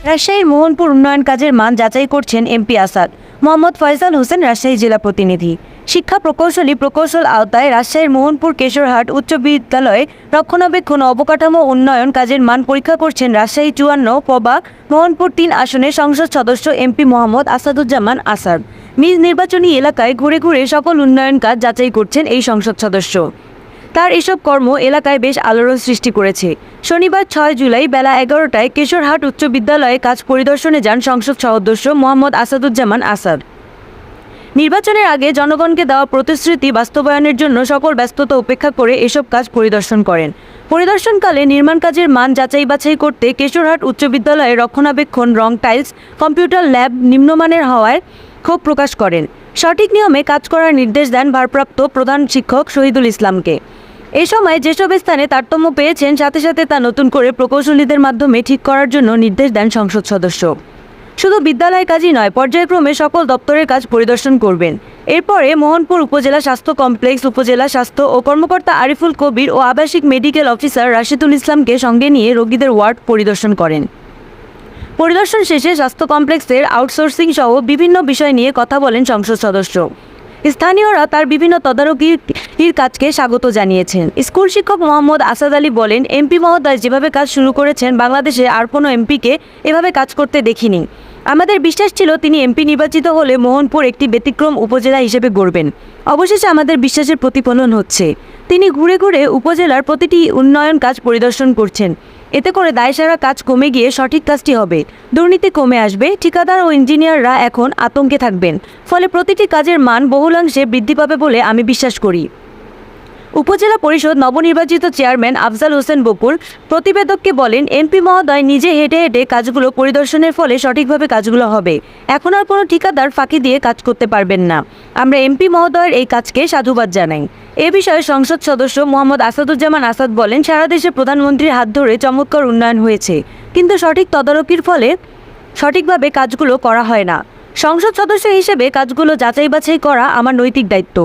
রাজশাহীর মোহনপুর উন্নয়ন কাজের মান যাচাই করছেন এমপি আসাদ। মোহাম্মদ ফয়সাল হোসেন, রাজশাহী জেলা প্রতিনিধি। শিক্ষা প্রকৌশলী প্রকৌশল আওতায় রাজশাহীর মোহনপুর কেশরহাট উচ্চ বিদ্যালয়ে রক্ষণাবেক্ষণ ও অবকাঠামো উন্নয়ন কাজের মান পরীক্ষা করছেন রাজশাহী 54 পবা মোহনপুর 3 আসনের সংসদ সদস্য এমপি মোহাম্মদ আসাদুজ্জামান আসাদ। নিজ নির্বাচনী এলাকায় ঘুরে ঘুরে সকল উন্নয়ন কাজ যাচাই করছেন এই সংসদ সদস্য। তার এসব কর্ম এলাকায় বেশ আলোড়ন সৃষ্টি করেছে। শনিবার 6 জুলাই বেলা 11টায় কেশরহাট উচ্চ বিদ্যালয়ে কাজ পরিদর্শনে যান সংসদ সদস্য মোহাম্মদ আসাদুজ্জামান আসাদ। নির্বাচনের আগে জনগণকে দেওয়া প্রতিশ্রুতি বাস্তবায়নের জন্য সকল ব্যস্ততা উপেক্ষা করে এসব কাজ পরিদর্শন করেন। পরিদর্শনকালে নির্মাণ কাজের মান যাচাই বাছাই করতে কেশরহাট উচ্চ বিদ্যালয়ে রক্ষণাবেক্ষণ, রং, টাইলস, কম্পিউটার ল্যাব নিম্নমানের হওয়ায় ক্ষোভ প্রকাশ করেন। সঠিক নিয়মে কাজ করার নির্দেশ দেন ভারপ্রাপ্ত প্রধান শিক্ষক শহীদুল ইসলামকে। এই সময় যেসব স্থানে তারতম্য পেয়েছেন সাথে সাথে তা নতুন করে প্রকৌশলীদের মাধ্যমে ঠিক করার জন্য নির্দেশ দেন সংসদ সদস্য। শুধু বিদ্যালয় কাজই নয়, পর্যায়ক্রমে সকল দপ্তরের কাজ পরিদর্শন করবেন। এরপরে মোহনপুর উপজেলা স্বাস্থ্য কমপ্লেক্স উপজেলা স্বাস্থ্য ও কর্মকর্তা আরিফুল কবির ও আবাসিক মেডিকেল অফিসার রাশিদুল ইসলামকে সঙ্গে নিয়ে রোগীদের ওয়ার্ড পরিদর্শন করেন। পরিদর্শন শেষে স্বাস্থ্য কমপ্লেক্সের আউটসোর্সিং সহ বিভিন্ন বিষয় নিয়ে কথা বলেন সংসদ সদস্য। স্থানীয়রা তার বিভিন্ন তদারকির কাজকে স্বাগত জানিয়েছেন। স্কুল শিক্ষক মোহাম্মদ আসাদ আলী বলেন, এমপি মহোদয় যেভাবে কাজ শুরু করেছেন বাংলাদেশে আর কোনো এমপিকে এভাবে কাজ করতে দেখিনি। আমাদের বিশ্বাস ছিল তিনি এমপি নির্বাচিত হলে মোহনপুর একটি ব্যতিক্রম উপজেলা হিসেবে গড়বেন। অবশেষে আমাদের বিশ্বাসের প্রতিফলন হচ্ছে। তিনি ঘুরে ঘুরে উপজেলার প্রতিটি উন্নয়ন কাজ পরিদর্শন করছেন। এতে করে দায়সারা কাজ কমে গিয়ে সঠিক কাজটি হবে, দুর্নীতি কমে আসবে, ঠিকাদার ও ইঞ্জিনিয়াররা এখন আতঙ্কে থাকবেন। ফলে প্রতিটি কাজের মান বহুলাংশে বৃদ্ধি পাবে বলে আমি বিশ্বাস করি। উপজেলা পরিষদ নবনির্বাচিত চেয়ারম্যান আফজাল হোসেন বকুল প্রতিবেদককে বলেন, এমপি মহোদয় নিজে হেঁটে হেঁটে কাজগুলো পরিদর্শনের ফলে সঠিকভাবে কাজগুলো হবে। এখন আর কোনো ঠিকাদার ফাঁকি দিয়ে কাজ করতে পারবেন না। আমরা এমপি মহোদয়ের এই কাজকে সাধুবাদ জানাই। এ বিষয়ে সংসদ সদস্য মোহাম্মদ আসাদুজ্জামান আসাদ বলেন, সারা দেশে প্রধানমন্ত্রীর হাত ধরে চমৎকার উন্নয়ন হয়েছে, কিন্তু সঠিক তদারকির ফলে সঠিকভাবে কাজগুলো করা হয় না। সংসদ সদস্য হিসেবে কাজগুলো যাচাই বাছাই করা আমার নৈতিক দায়িত্ব।